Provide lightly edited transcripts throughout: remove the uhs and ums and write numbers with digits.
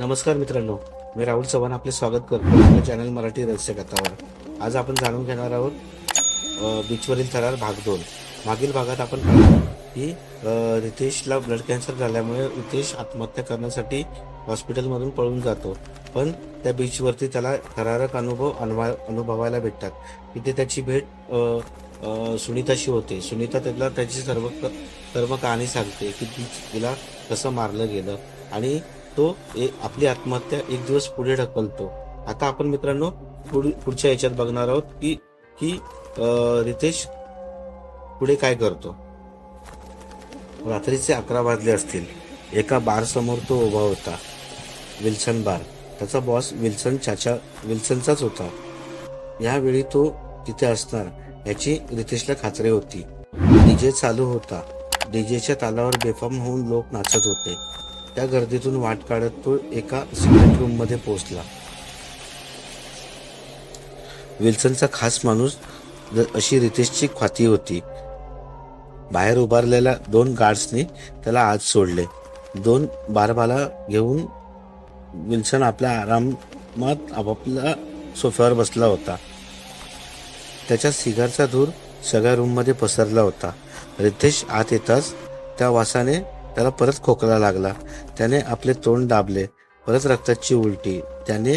नमस्कार मित्रांनो, मी राहुल चव्हाण आपले स्वागत करतो आपल्या चॅनल मराठी रहस्य कथावर. आज आपण जाणून घेणार आहोत बीचवरील थरार भाग 2. मागील भागात आपण पाहिलं की रितेशला ब्लड कॅन्सर झाल्यामुळे रितेश आत्महत्या करण्यासाठी हॉस्पिटलमधून पळून जातो. पण त्या बीचवरती त्याला थरारक अनुभवायला भेटतात. तिथे त्याची भेट सुनीताशी होते. सुनीता त्याला त्याची सर्व कहाणी सांगते की तिला कसं मारलं गेलं आणि तो आपली आत्महत्या एक दिवस पुढे ढकलतो. आता आपण मित्रांनो पुढच्या याच्यात बघणार आहोत की की रितेश पुढे काय करतो. रात्रीचे 11 वाजले असतील. एका बार समोर तो उभा होता. विल्सन बार. त्याचा बॉस विल्सनचाच होता. यावेळी तो तिथे असणार याची रितेशला खात्री होती. डीजे चालू होता. डीजेच्या तालावर बेफाम होऊन लोक नाचत होते. त्या गर्दीतून वाट काढत तो एका सिक्रेट रूम मध्ये पोहोचला. विल्सनचा खास माणूस अशी रितेशची ख्याती होती. बाहेर उभारलेल्या 2 गार्ड्सनी त्याला आत सोडले. 2 बारबाला घेऊन विल्सन आपल्या आरामात आपापल्या सोफ्यावर बसला होता. त्याच्या सिगारचा धूर सगळ्या रूममध्ये पसरला होता. रितेश आत येताच त्या वासाने त्याला परत खोकला लागला. त्याने आपले तोंड दाबले. परत रक्ताची उलटी. त्याने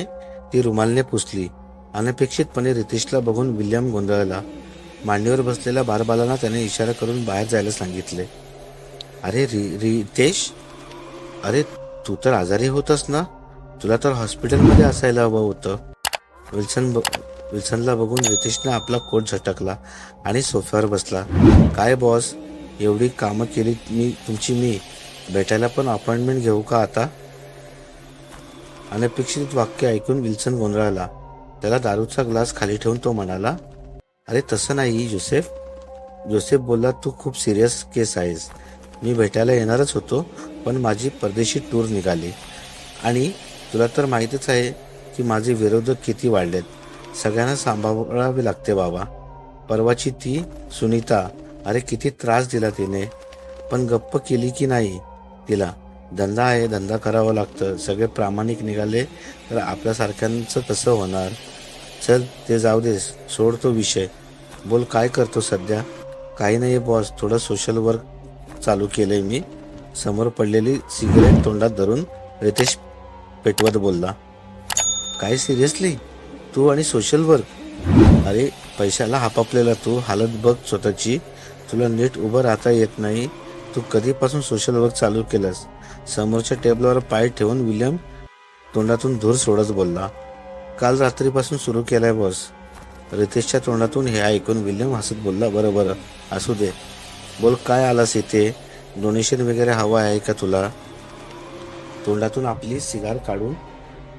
ती रुमालने पुसली. अनपेक्षितपणे रितेशला बघून विल्यम गोंधळला. मांडीवर बसलेल्या बारबालांना त्याने इशारा करून बाहेर जायला सांगितले. अरे रितेश, अरे तू तर आजारी होतस ना? तुला तर हॉस्पिटलमध्ये असायला हवं होतं. विल्सनला बघून रितेशने आपला कोट झटकला आणि सोफ्यावर बसला. काय बॉस, एवढी कामं केली मी भेटायला पण अपॉइंटमेंट घेऊ का आता? अनपेक्षित वाक्य ऐकून विल्सन गोंधळला. त्याला दारूचा ग्लास खाली ठेवून तो म्हणाला, अरे तसं नाही जोसेफ. जोसेफ बोलला, तू खूप सिरियस केस आहेस. मी भेटायला येणारच होतो, पण माझी परदेशी टूर निघाली आणि तुला तर माहीतच आहे की माझे विरोधक किती वाढलेत. सगळ्यांना सांभाळावे लागते बाबा. परवाची ती सुनीता, अरे किती त्रास दिला तिने, पण गप्प केली की नाही तिला? धंदा आहे, धंदा करावं लागतं. सगळे प्रामाणिक निघाले तर आपल्यासारख्यांचं कसं होणार? चल ते जाऊ दे, सोड तो विषय. बोल, काय करतो सध्या? काही नाही बॉस, थोडं सोशल वर्क चालू केलंय मी. समोर पडलेली सिगरेट तोंडात धरून रितेश पेटवत बोलला. काय सिरियसली? तू आणि सोशल वर्क? अरे पैशाला हापापलेला तू हालत बघ स्वतःची. तुला नीट उभं राहता येत नाही. तू कधीपासून सोशल वर्क चालू केलंस? समोरच्या टेबलवर पाय ठेवून विल्यम तोंडातून धूर सोडत बोलला. काल रात्रीपासून सुरू केलाय बॉस. रितेशच्या तोंडातून हे ऐकून विल्यम हसत बोलला. बरं असू दे. बोल, काय आलास इथे? डोनेशन वगैरे हवं आहे का तुला? तोंडातून आपली सिगार काढून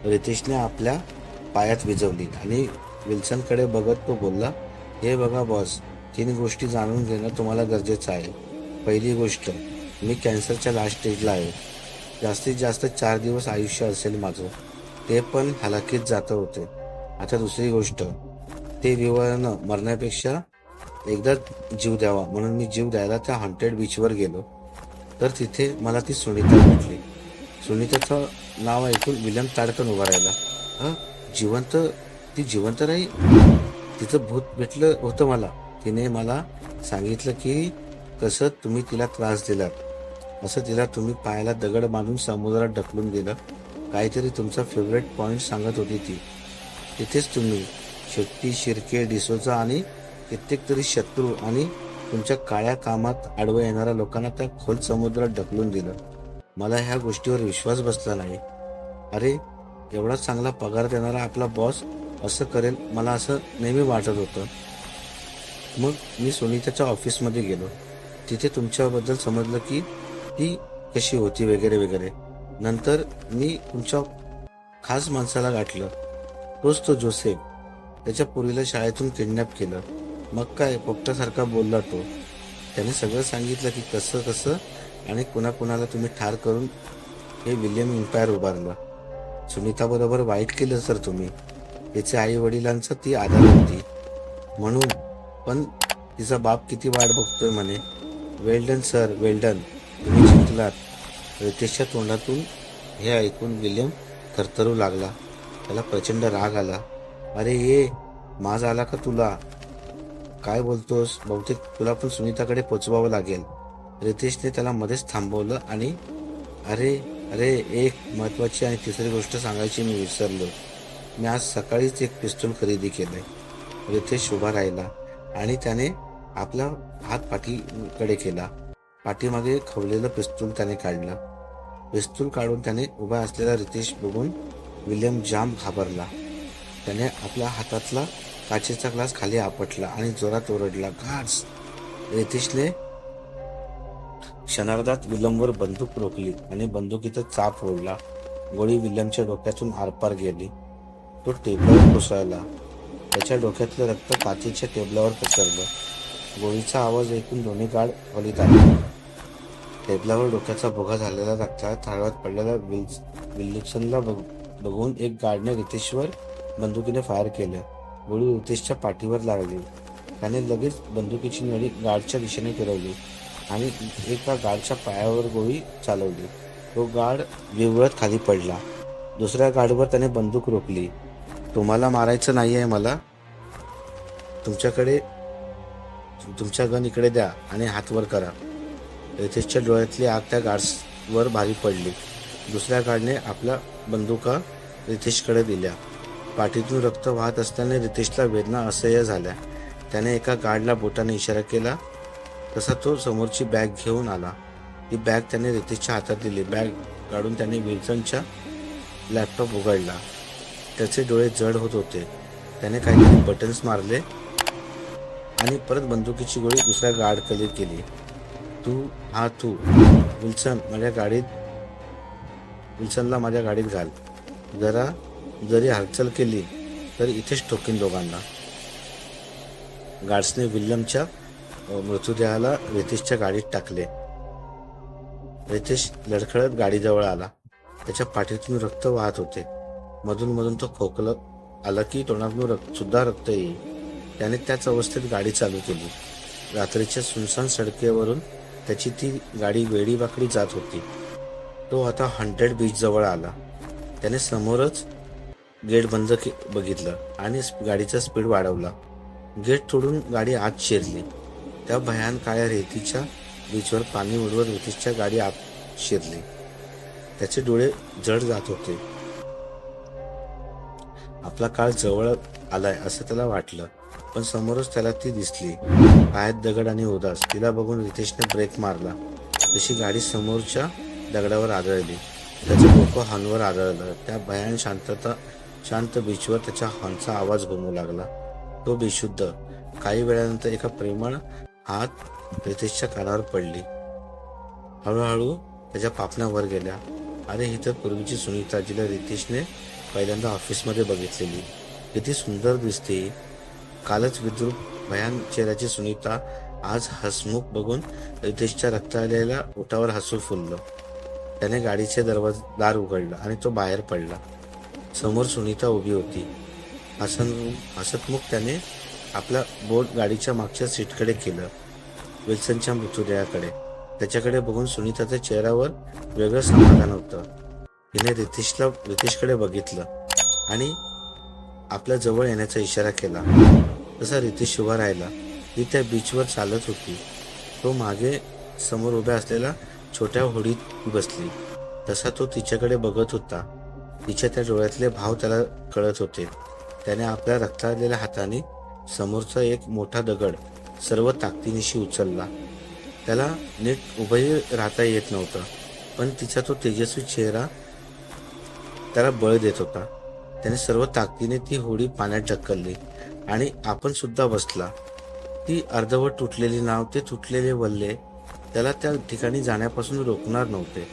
रितेशने आपल्या पायात विझवली आणि विल्सनकडे बघत तो बोलला, हे बघा बॉस, 3 गोष्टी जाणून घेणं तुम्हाला गरजेचं आहे. पहिली गोष्ट, मी कॅन्सरच्या लास्ट स्टेजला आहे. जास्तीत जास्त 4 दिवस आयुष्य असेल माझं, ते पण हलाखीत जात होते. आता दुसरी गोष्ट, ते विवळणं मरण्यापेक्षा एकदा जीव द्यावा म्हणून मी जीव द्यायला त्या हॉन्टेड बीचवर गेलो. तर तिथे मला ती सुनीता भेटली. सुनीताचं नाव ऐकून विल्यम ताडकन उभा राहिला. जिवंत? ती जिवंत राही? तिचं भूत भेटलं होतं मला. तिने मला सांगितलं की कसं तुम्ही तिला त्रास दिलात, असं तिला तुम्ही पायाला दगड बांधून समुद्रात ढकलून दिलं. काहीतरी तुमचा फेवरेट पॉइंट सांगत होती ती. तिथेच तुम्ही शेट्टी, शिर्के, डिसोजा आणि कित्येक तरी शत्रू आणि तुमच्या काळ्या कामात आडवं येणाऱ्या लोकांना त्या खोल समुद्रात ढकलून दिलं. मला ह्या गोष्टीवर विश्वास बसला नाही. अरे एवढा चांगला पगार देणारा आपला बॉस असं करेल, मला असं नेहमी वाटत होतं. मग मी सुनीताच्या ऑफिसमध्ये गेलो. तिथे तुमच्याबद्दल समजलं की ती कशी होती वगैरे वगैरे. नंतर मी तुमच्या खास माणसाला गाठलं. तोच तो जोसेफ. त्याच्या पोरीला शाळेतून किडनॅप केलं. मग काय पोपटासारखा बोलला तो. त्याने सगळं सांगितलं की कसं कसं आणि कुणाकुणाला तुम्ही ठार करून हे विल्यम एम्पायर उभारलं. सुनीता बरोबर वाईट केलं सर तुम्ही. तिचे आई वडिलांचा ती आधार होती म्हणून. पण तिचा बाप किती वाट बघतोय म्हणे. वेल सर, वेल डन. तुम्ही जिंकलात. रितेशच्या तोंडातून हे ऐकून विल्यम थरथरू लागला. त्याला प्रचंड राग आला. अरे ये, माज आला का तुला? काय बोलतोस? बहुतेक तुला पण सुनीताकडे पोचवावं लागेल. रितेशने त्याला मध्येच थांबवलं आणि अरे अरे एक महत्वाची आणि तिसरी गोष्ट सांगायची मी विसरलो. मी आज सकाळीच एक पिस्तूल खरेदी केलंय. रितेश उभा राहिला आणि त्याने आपला हात पाठीकडे केला. पाठीमागे खवलेलं पिस्तूल त्याने काढलं. पिस्तूल काढून त्याने उभा असलेला रितेश बघून विल्यम जाम घाबरला. त्याने आपल्या हातातला काचेचा ग्लास खाली आपटला आणि जोरात ओरडला, गार्ड्स! रितेशने क्षणार्धात विल्यमवर बंदूक रोखली आणि बंदुकीचा चाप ओढला. गोळी विल्यमच्या डोक्यातून आरपार गेली. तो टेबलावर कोसळला. त्याच्या डोक्यातलं रक्त काचेच्या टेबलावर पसरलं. गोळीचा आवाज ऐकून दोन्ही गार्ड वलीत आले. टेबलावर डोक्याचा भुगा झालेला रक्ताळ थाळात पडलेला विल्सनला बघून एक गार्डने रितेशवर बंदुकीने फायर केलं. गोळी रितेशच्या पाठीवर लागली. त्याने लगेच बंदुकीची नळी गार्डच्या दिशेने फिरवली आणि एका गार्डच्या पायावर गोळी चालवली. तो गार्ड विव्हळत खाली पडला. दुसऱ्या गार्डवर त्याने बंदूक रोखली. तुम्हाला मारायचं नाहीये मला? तुमच्या गन इकडे द्या आणि हात वर करा. रितेशच्या डोळ्यातली आग त्या गार्ड्सवर भारी पडली. दुसऱ्या गार्डने आपल्या बंदुका रितेशकडे दिल्या. पाठीतून रक्त वाहत असल्याने रितेशला वेदना असह्य झाल्या. त्याने एका गार्डला बोटाने इशारा केला तसा तो समोरची बॅग घेऊन आला. ती बॅग त्याने रितेशच्या हातात दिली. बॅग काढून त्याने विल्सनच्या लॅपटॉप उघडला. त्याचे डोळे जड होत होते. त्याने काहीतरी बटन्स मारले आणि परत बंदुकीची गोळी दुसऱ्या गार्डकडे केली. तू विल्सनला माझ्या गाडीत घाल. जरी हालचाल केली तर इथेच ठोकीन दोघांना. गार्ड्सने विल्यमच्या मृतदेहाला रितेशच्या गाडीत टाकले. रितेश लडखडत गाडीजवळ आला. त्याच्या पाठीतून रक्त वाहत होते. मधून तो खोकलं आला की तोंडातून सुद्धा रक्त येईल. त्याने त्याच अवस्थेत गाडी चालू केली. रात्रीच्या सुनसान सडकेवरून त्याची ती गाडी वेडीवाकडी जात होती. तो आता 100 बीच जवळ आला. त्याने समोरच गेट बंद बघितलं आणि गाडीचा स्पीड वाढवला. गेट तोडून गाडी आत शिरली. त्या भयान काळ्या रेतीच्या बीचवर पाणी उडवत रितेशच्या गाडी आत शिरली. त्याचे डोळे जड जात होते. आपला काळ जवळ आलाय असं त्याला वाटलं. पण समोरच त्याला ती दिसली, पायात दगड आणि उदास. तिला बघून रितेशने ब्रेक मारला. तशी गाडी समोरच्या दगडावर आदळली. त्याचं डोकं हॉर्नवर आदळलं. त्या भयान शांत बीचवर त्याच्या हॉर्नचा आवाज घुमू लागला. तो बेशुद्ध. काही वेळानंतर एका प्रेमळ हात रितेशच्या कानावर पडली. हळूहळू त्याच्या पापण्या वर गेल्या. अरे ही तर पूर्वीची सुनीता, जिला रितेशने पहिल्यांदा ऑफिसमध्ये बघितलेली. किती सुंदर दिसते. कालच विद्रूप भयान चेहऱ्याची सुनीता आज हसमुख बघून रितेशच्या रक्ताळलेल्या ओठावर हसू फुललं. त्याने गाडीचे दार उघडलं आणि तो बाहेर पडला. समोर सुनीता उभी होती. हसतमुख त्याने आपला बोट गाडीच्या मागच्या सीटकडे केलं, विल्सनच्या मृतदेहाकडे. त्याच्याकडे बघून सुनीताच्या चेहऱ्यावर वेगळं समाधान होतं. तिने रितेशकडे बघितलं आणि आपल्या जवळ येण्याचा इशारा केला. तसा रितेश उभा राहिला. ती त्या बीचवर चालत होती. तो मागे समोर उभ्या असलेल्या छोट्या होडीत बसली. तसा तो तिच्याकडे बघत होता. तिच्या त्या डोळ्यातले भाव त्याला कळत होते. त्याने आपल्या रक्ताळलेल्या हाताने समोरचा एक मोठा दगड सर्व ताकदीनिशी उचलला. त्याला नीट उभंही राहता येत नव्हतं, पण तिचा तो तेजस्वी चेहरा त्याला बळ देत होता. त्याने सर्व ताकदीने ती होडी पाण्यात ढकलली आणि आपण सुद्धा बसला. ती अर्धवट तुटलेली नाव, ते तुटलेले वल्हे त्याला त्या ठिकाणी जाण्यापासून रोखणार नव्हते.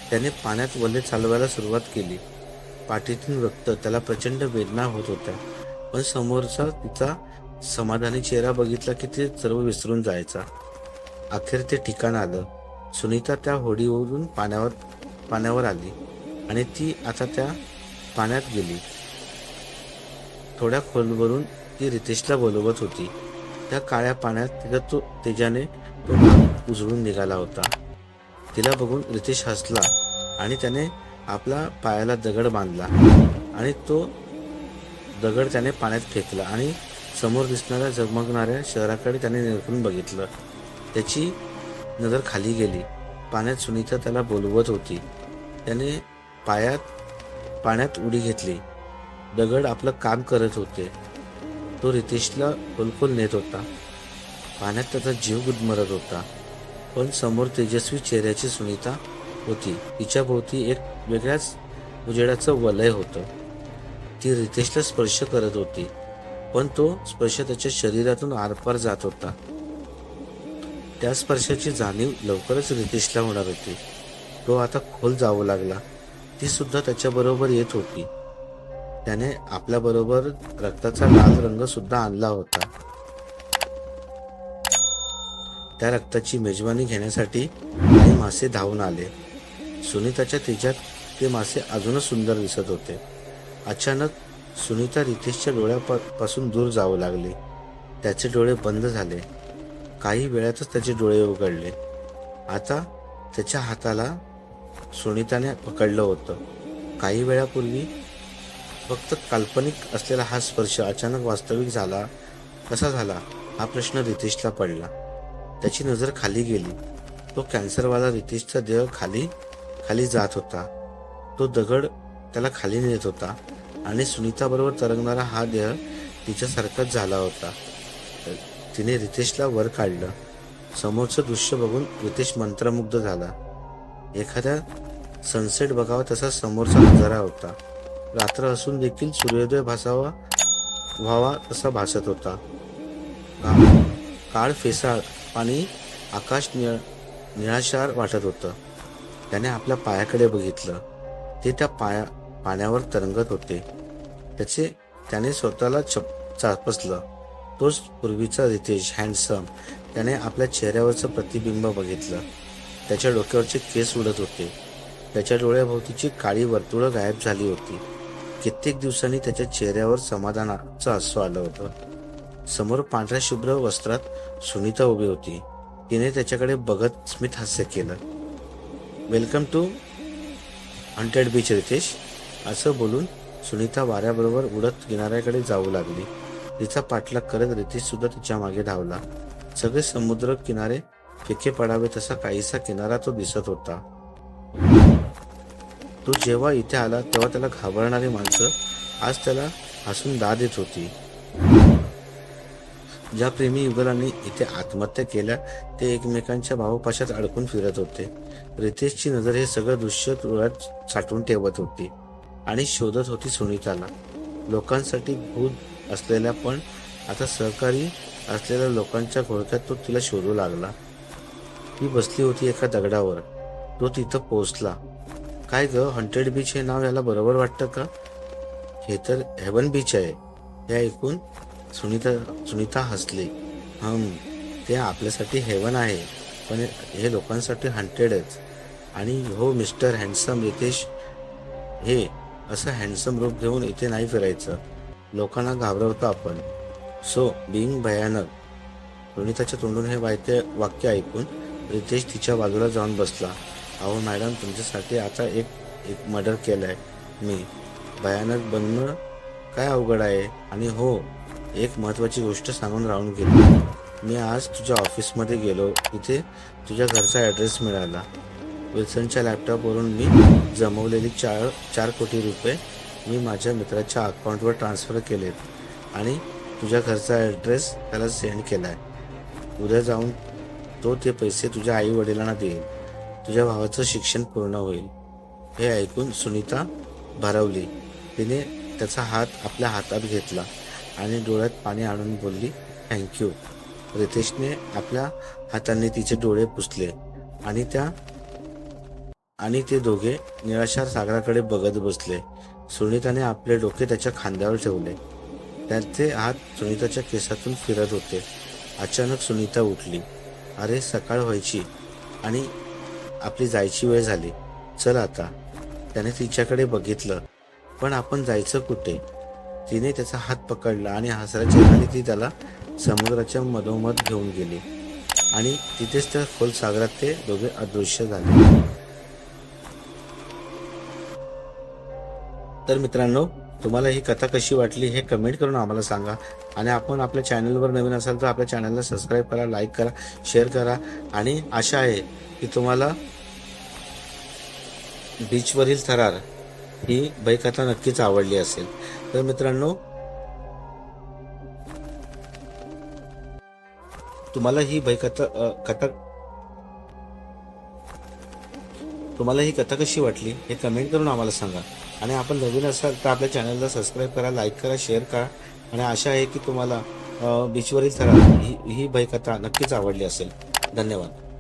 त्याने पाण्यात वल्हे चालवायला सुरुवात केली. पाठीतून रक्त, त्याला प्रचंड वेदना होत होत्या. पण समोरचा तिचा समाधानी चेहरा बघितला की ते सर्व विसरून जायचा. अखेर ते ठिकाण आलं. सुनीता त्या होडीवरून पाण्यावर आली आणि ती आता त्या पाण्यात गेली. थोड्या खोलवरून ती रितेशला बोलवत होती. त्या काळ्या पाण्यात तेजाने तो उजळून निघाला होता. तिला बघून रितेश हसला आणि त्याने आपला पायाला दगड बांधला आणि तो दगड त्याने पाण्यात फेकला आणि समोर दिसणाऱ्या झगमगणाऱ्या शहराकडे त्याने निरखून बघितलं. त्याची नजर खाली गेली. पाण्यात सुनीता त्याला बोलवत होती. त्याने पाण्यात उडी घेतली. दगड आपलं काम करत होते. तो रितेशला खोलखोल नेत होता. पाण्यात त्याचा जीव गुदमरत होता. पण समोर तेजस्वी चेहऱ्याची सुनीता होती. तिच्या भोवती एक वेगळ्याच उजेडाचं वलय होतं. ती रितेशला स्पर्श करत होती, पण तो स्पर्श त्याच्या शरीरातून आरपार जात होता. त्या स्पर्शाची जाणीव लवकरच रितेशला होणार होती. तो आता खोल जाऊ लागला. ती सुद्धा त्याच्याबरोबर येत होती. त्याने आपल्याबरोबर रक्ताचा लाल रंग सुद्धा आणला होता. त्या रक्ताची मेजवानी घेण्यासाठी काही मासे धावून आले. सुनीताच्या तेजात ते मासे अजूनच सुंदर दिसत होते. अचानक सुनीता रितेशच्या डोळ्यापासून दूर जाऊ लागली. त्याचे डोळे बंद झाले. काही वेळातच त्याचे डोळे उघडले. आता त्याच्या हाताला सुनीताने पकडलं होतं. काही वेळापूर्वी फक्त काल्पनिक असलेला हा स्पर्श अचानक वास्तविक झाला कसा झाला हा प्रश्न रितेशला पडला. त्याची नजर खाली गेली. तो कॅन्सरवाला रितेशचा देह खाली खाली जात होता. तो दगड त्याला खाली नेत होता आणि सुनीताबरोबर तरंगणारा हा देह तिच्यासारखाच झाला होता. तिने रितेशला वर काढलं. समोरचं दृश्य बघून रितेश मंत्रमुग्ध झाला. एखाद्या सनसेट बघावा तसा समोरचा नजारा होता. रात्र असून देखील सूर्योदय व्हावा तसा भासत होता. काळ फेसाळ आणि आकाश निळाशार वाटत होतं. त्याने आपल्या पायाकडे बघितलं. ते त्या पाण्यावर तरंगत होते. त्याने स्वतःला चापसलं. तोच पूर्वीचा रितेश, हँडसम. त्याने आपल्या चेहऱ्यावरचं प्रतिबिंब बघितलं. त्याच्या डोक्यावरचे केस उडत होते. त्याच्या डोळ्याभोवतीची काळी वर्तुळं गायब झाली होती. कित्येक दिवसांनी त्याच्या चेहऱ्यावर समाधानाचं हसू आलं होतं. समोर पांढऱ्या शुभ्र वस्त्रात सुनीता उभी होती. तिने त्याच्याकडे बघत स्मित हास्य केलं. Welcome to haunted beach Ritesh. असं बोलून सुनीता वाऱ्याबरोबर उडत किनाऱ्याकडे जाऊ लागली. तिचा पाठलाग करत रितेश सुद्धा तिच्या मागे धावला. सगळे समुद्र किनारे फिके पडावे तसा काहीसा किनारा तो दिसत होता. तो जेव्हा इथे आला तेव्हा त्याला घाबरणारी माणसं आज त्याला हसून दाद देत होती. ज्या प्रेमी युगलांनी इथे आत्महत्या केल्या ते एकमेकांच्या भावपाशात अडकून फिरत होते. रितेशची नजर हे सगळं दृश्य डोळ्यात साठवून ठेवत होती आणि शोधत होती सुनीताला. लोकांसाठी भूत असलेल्या पण आता सहकारी असलेल्या लोकांच्या घोळक्यात तो तिला शोधू लागला. ती बसली होती एका दगडावर. तो तिथं पोहोचला. काय ग, हॉन्टेड बीच हे नाव याला बरोबर वाटतं का? हे तर हेवन बीच आहे. हे ऐकून सुनीता हसली. ते आपल्यासाठी हेवन आहे, पण हे लोकांसाठी हॉन्टेडच. आणि हो मिस्टर हँडसम रितेश, हे असं हँडसम रूप घेऊन इथे नाही फिरायचं. लोकांना घाबरवतो आपण. सो बिंग भयानक. सुनीताच्या तोंडून हे वाक्य ऐकून रितेश तिच्या बाजूला जाऊन बसला. अहो मॅडम, तुमच्यासाठी आता एक मर्डर केलाय मी. भयानक बनणं काय अवघड आहे. आणि हो, एक महत्वाची गोष्ट सांगून राहून गेली. मी आज तुझ्या ऑफिसमध्ये गेलो. तिथे तुझ्या घरचा ॲड्रेस मिळाला. विल्सनच्या लॅपटॉपवरून मी जमवलेली 4 कोटी रुपये मी माझ्या मित्राच्या अकाउंटवर ट्रान्सफर केलेत आणि तुझ्या घरचा ॲड्रेस त्याला सेंड केलाय. उद्या जाऊन तो ते पैसे तुझ्या आई वडिलांना देईल. तुझ्या भावाचं शिक्षण पूर्ण होईल. हे ऐकून सुनीता भारावली. तिने त्याचा हात आपल्या हातात घेतला आणि डोळ्यात पाणी आणून बोलली, थँक्यू. रितेशने आपल्या हातांनी तिचे डोळे पुसले आणि ते दोघे निराशार सागराकडे बघत बसले. सुनीताने आपले डोके त्याच्या खांद्यावर ठेवले. त्याचे हात सुनीताच्या केसातून फिरत होते. अचानक सुनीता उठली. अरे, सकाळ व्हायची आणि आपली जायची वेळ झाली. चल आता. त्याने तिच्याकडे बघितलं. पण आपण जायचं कुठे? तिने त्याचा हात पकडला आणि हसऱ्या चेहऱ्याने ती त्याला समुद्राच्या मधोमध घेऊन गेली आणि तिथेच त्या खोल सागरात ते दोघे अदृश्य झाले. तर मित्रांनो, तुम्हाला ही कथा कशी वाटली हे कमेंट करून आम्हाला सांगा. आणि आपण आपल्या चॅनलवर नवीन असाल तर आपल्या चॅनलला सबस्क्राईब करा, लाईक करा, शेअर करा. आणि आशा आहे की तुम्हाला बीचवरील थरार ही भयकथा नक्कीच आवडली असेल. तर मित्रांनो, तुम्हाला ही भयकथा कथा तुम्हाला ही कथा कशी वाटली हे कमेंट करून आम्हाला सांगा. आणि आपण नवीन असाल तर आपल्या चॅनलला सबस्क्राईब करा, लाईक करा, शेअर करा. आणि आशा आहे की तुम्हाला बीचवरील थरार ही भयकथा नक्कीच आवडली असेल. धन्यवाद.